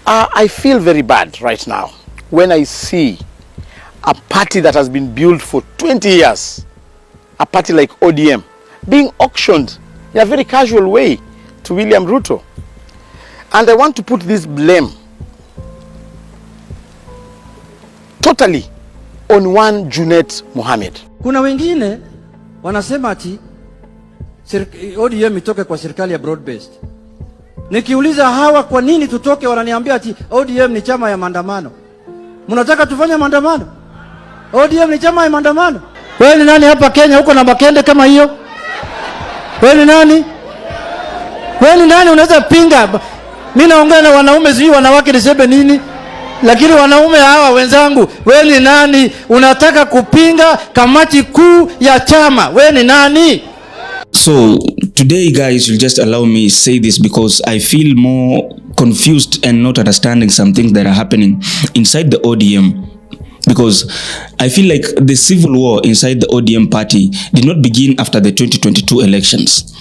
I feel very bad right now when I see a party that has been built for 20 years, a party like ODM, being auctioned in a very casual way to William Ruto. And I want to put this blame totally on one Junet Mohamed. Kuna wengine wanasema ati ODM itoke kwa serikali ya broad based. Nikiuliza hawa kwa nini tutoke, wananiambia ati ODM ni chama ya maandamano. Mnataka tufanye maandamano? ODM ni chama ya maandamano? Wewe ni nani hapa Kenya huko na makende kama hiyo? Wewe ni nani? Wewe ni nani unaweza pinga? Mimi naongea na wanaume, sio wanawake, niseme nini? Lakini wanaume hawa wenzangu, wewe ni nani unataka kupinga kamati kuu ya chama? Wewe ni nani? So today, guys, you'll just allow me say this because I feel more confused and not understanding some things that are happening inside the ODM. Because I feel like the civil war inside the ODM party did not begin after the 2022 elections.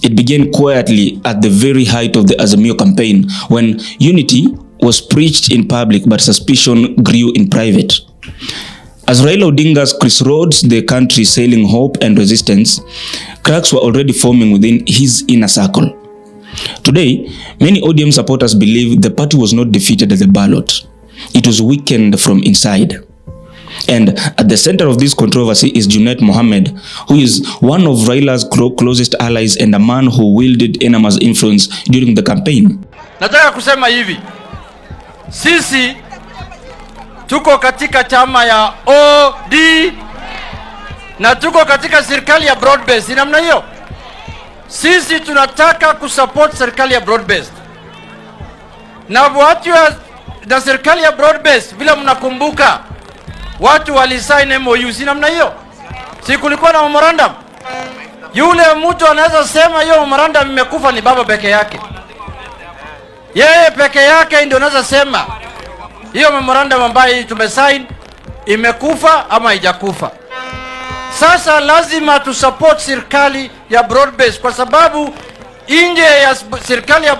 It began quietly at the very height of the Azimio campaign, when unity was preached in public but suspicion grew in private. As Raila Odinga's crossroads the country sailing hope and resistance, cracks were already forming within his inner circle. Today, many ODM supporters believe the party was not defeated at the ballot. It was weakened from inside. And at the center of this controversy is Junet Mohamed, who is one of Raila's closest allies and a man who wielded enormous influence during the campaign. Nataka kusema hivi, sisi tuko katika chama ya OD na tuko katika serikali ya broad based. Namna hiyo sisi tunataka kusupport serikali ya broad based, na watu na serikali ya broad based, vile mnakumbuka watu walisign MOU, si namna hiyo? Si kulikuwa na memorandum? Yule mtu anaweza sema hiyo memorandum imekufa ni baba peke yake. Yeye peke yake ndio anaweza sema hiyo memorandum ambayo tumesign imekufa ama haijakufa. Sasa lazima tusupport serikali ya broad based, kwa sababu nje ya serikali ya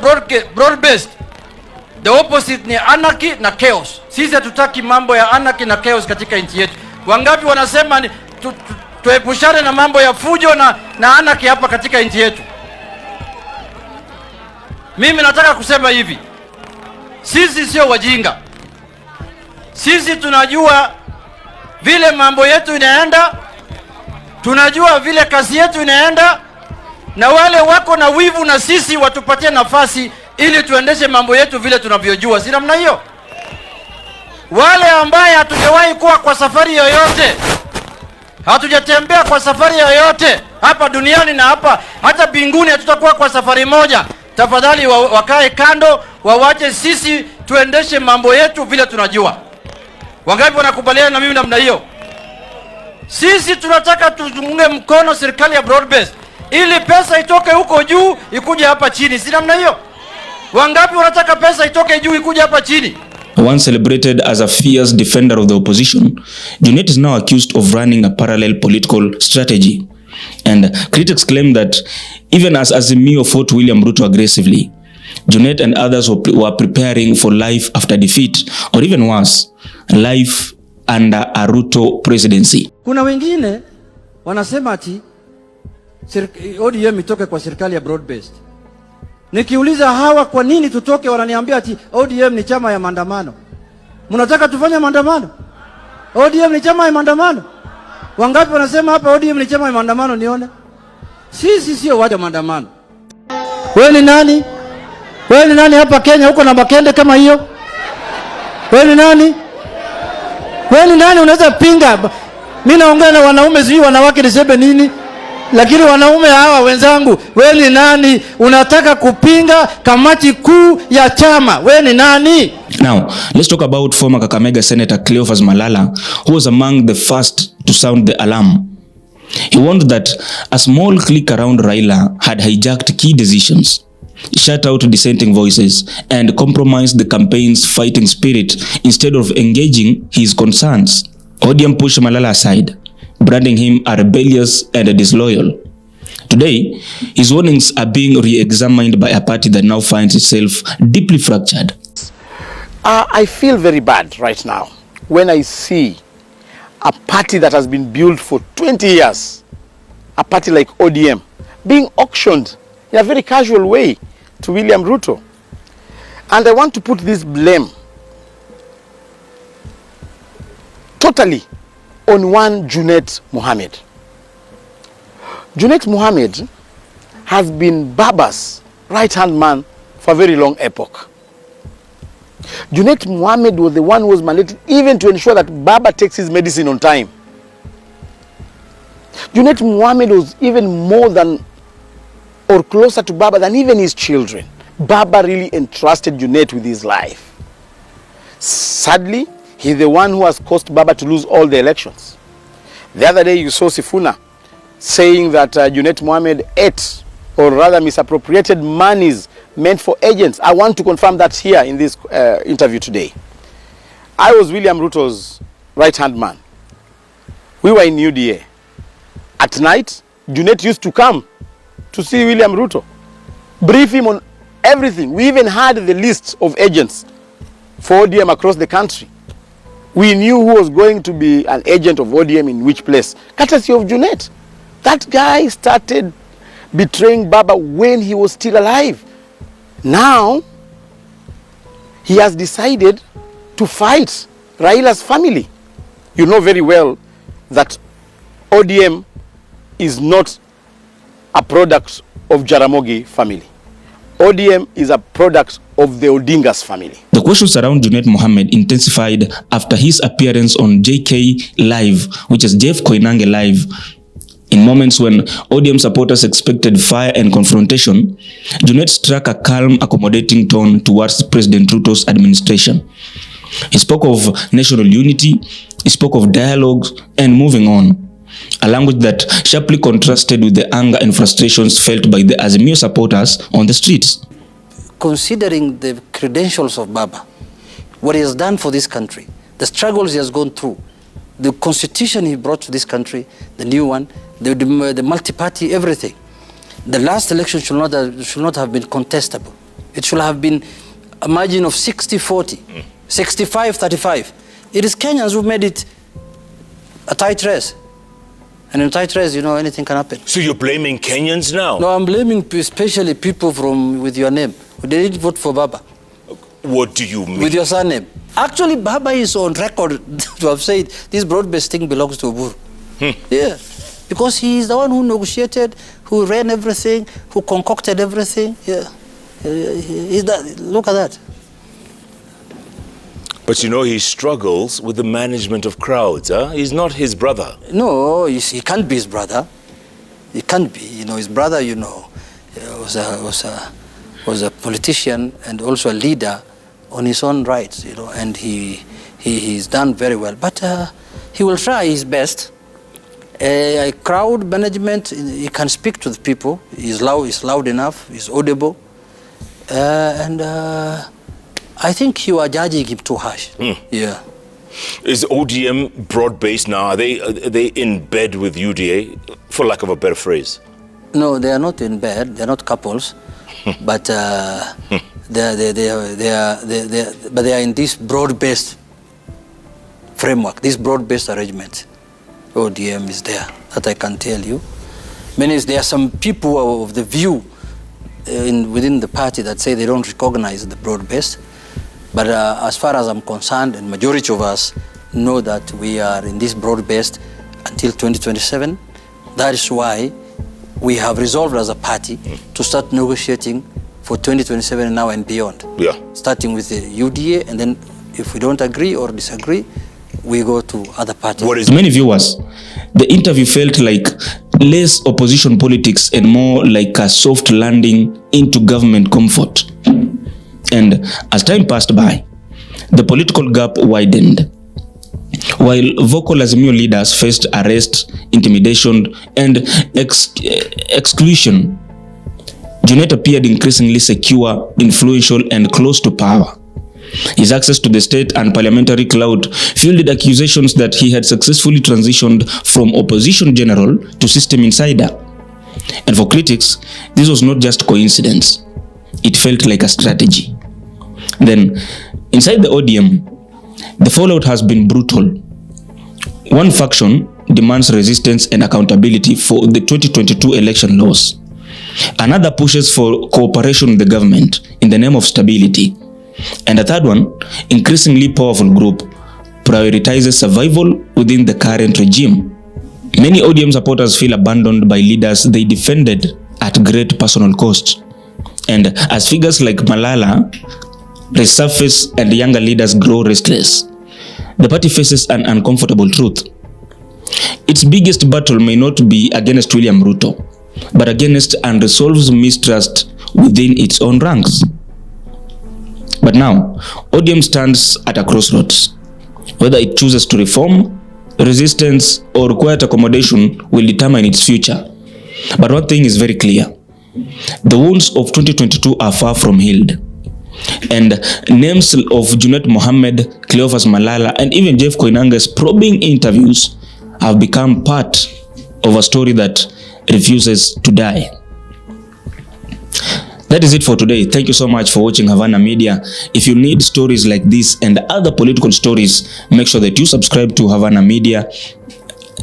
broad based the opposite ni anarchy na chaos. Sisi hatutaki mambo ya anarchy na chaos katika nchi yetu. Wangapi wanasema tuepushane na mambo ya fujo na anarchy hapa katika nchi yetu? Mimi nataka kusema hivi, sisi sio wajinga. Sisi tunajua vile mambo yetu inaenda, tunajua vile kazi yetu inaenda, na wale wako na wivu na sisi watupatie nafasi ili tuendeshe mambo yetu vile tunavyojua. Si namna hiyo? Wale ambaye hatujawahi kuwa kwa safari yoyote, hatujatembea kwa safari yoyote hapa duniani na hata mbinguni hatutakuwa kwa safari moja, tafadhali wakae kando, wawache sisi tuendeshe mambo yetu vile tunajua. Wangapi wanakubaliana na mimi namna hiyo? Sisi tunataka tuzungue mkono serikali ya broad based ili pesa itoke huko juu ikuje hapa chini. Si namna hiyo? Wangapi wanataka pesa itoke juu ikuje hapa chini? Once celebrated as a fierce defender of the opposition, Junet is now accused of running a parallel political strategy. And critics claim that even as Azimio fought William Ruto aggressively, Junet and others were preparing for life after defeat, or even worse, life under a Ruto presidency. Kuna wengine wanasema ati ODM itoke kwa serikali ya broad based. Nikiuliza hawa kwa nini tutoke, wananiambia ati ODM ni chama ya maandamano. Mnataka tufanye maandamano? ODM ni chama ya maandamano? Wangapi wanasema hapa ODM ni chama ya maandamano? Nione. Sisi sio watu wa maandamano. Wewe ni nani? Wewe ni nani hapa Kenya huko na makende kama hiyo? Wewe ni nani? Wewe ni nani unaweza pinga? Mimi naongea na wanaume, sio wanawake, niseme nini? Lakini wanaume hawa wenzangu, wewe ni nani unataka kupinga kamati kuu ya chama? Wewe ni nani? Now, let's talk about former Kakamega Senator Cleophas Malala, who was among the first to sound the alarm. He warned that a small clique around Raila had hijacked key decisions, shut out dissenting voices, and compromised the campaign's fighting spirit instead of engaging his concerns. ODM pushed Malala aside, branding him a rebellious and a disloyal. Today, his warnings are being re-examined by a party that now finds itself deeply fractured. I feel very bad right now when I see a party that has been built for 20 years, a party like ODM, being auctioned in a very casual way to William Ruto. And I want to put this blame totally on one Junet Mohamed. Junet Mohamed has been Baba's right-hand man for a very long epoch. Junet Mohamed was the one who was mandated even to ensure that Baba takes his medicine on time. Junet Mohamed was even more than or closer to Baba than even his children. Baba really entrusted Junet with his life. Sadly, he's the one who has caused Baba to lose all the elections. The other day you saw Sifuna saying that Junet Mohamed ate or rather misappropriated monies meant for agents. I want to confirm that here in this interview today. I was William Ruto's right-hand man. We were in UDA. At night, Junet used to come to see William Ruto, brief him on everything. We even had the list of agents for ODM across the country. We knew who was going to be an agent of ODM in which place, courtesy of Junet. That guy started betraying Baba when he was still alive. Now, he has decided to fight Raila's family. You know very well that ODM is not a product of Jaramogi family. ODM is a product of the Odinga's family. The questions around Junet Mohamed intensified after his appearance on JK Live, which is Jeff Koinange Live. In moments when ODM supporters expected fire and confrontation, Junet struck a calm, accommodating tone towards President Ruto's administration. He spoke of national unity, he spoke of dialogue and moving on, a language that sharply contrasted with the anger and frustrations felt by the Azimio supporters on the streets. Considering the credentials of Baba, what he has done for this country, the struggles he has gone through, the constitution he brought to this country, the new one, the multi-party, everything. The last election should not have been contestable. It should have been a margin of 60-40, 65-35. It is Kenyans who made it a tight race. And in a tight race, you know, anything can happen. So you're blaming Kenyans now? No, I'm blaming especially people with your name who didn't vote for Baba. What do you mean? With your surname. Actually, Baba is on record to have said this broad-based thing belongs to Uburu. Yeah. Because he is the one who negotiated, who ran everything, who concocted everything. Yeah. Look at that. But you know, he struggles with the management of crowds, huh? He's not his brother. No, he can't be his brother. He can't be. You know, his brother, you know, was a politician and also a leader on his own rights, you know, and he's done very well. But he will try his best. Crowd management, he can speak to the people. He's loud enough, he's audible. And I think you are judging him too harsh. Yeah. Is ODM broad-based now? Are they in bed with UDA, for lack of a better phrase? No, they are not in bed. They are not couples, but they are in this broad-based framework, this broad-based arrangement. ODM is there, that I can tell you. There are some people of the view within the party that say they don't recognize the broad-based. But as far as I'm concerned, and majority of us know that we are in this broad-based until 2027. That is why we have resolved as a party to start negotiating for 2027 now and beyond. Yeah. Starting with the UDA, and then if we don't agree or disagree, we go to other parties. Many viewers, the interview felt like less opposition politics and more like a soft landing into government comfort. And as time passed by, the political gap widened. While vocal Azimio leaders faced arrest, intimidation, and exclusion, Junet appeared increasingly secure, influential, and close to power. His access to the state and parliamentary clout fielded accusations that he had successfully transitioned from opposition general to system insider. And for critics, this was not just coincidence. It felt like a strategy. Then, inside the ODM, the fallout has been brutal. One faction demands resistance and accountability for the 2022 election laws. Another pushes for cooperation with the government in the name of stability. And a third one, increasingly powerful group, prioritizes survival within the current regime. Many ODM supporters feel abandoned by leaders they defended at great personal cost. And as figures like Malala resurface and younger leaders grow restless, the party faces an uncomfortable truth. Its biggest battle may not be against William Ruto, but against unresolved mistrust within its own ranks. But now, ODM stands at a crossroads. Whether it chooses to reform, resistance, or quiet accommodation will determine its future. But one thing is very clear. The wounds of 2022 are far from healed. And names of Junet Mohamed, Cleophas Malala, and even Jeff Koinange's probing interviews have become part of a story that refuses to die. That is it for today. Thank you so much for watching Havana Media. If you need stories like this and other political stories, make sure that you subscribe to Havana Media,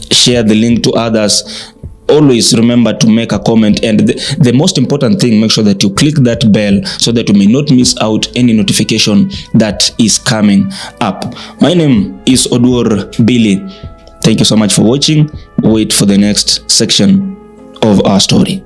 share the link to others. Always remember to make a comment, and the most important thing, make sure that you click that bell so that you may not miss out any notification that is coming up. My name is Oduor Billy. Thank you so much for watching. Wait for the next section of our story.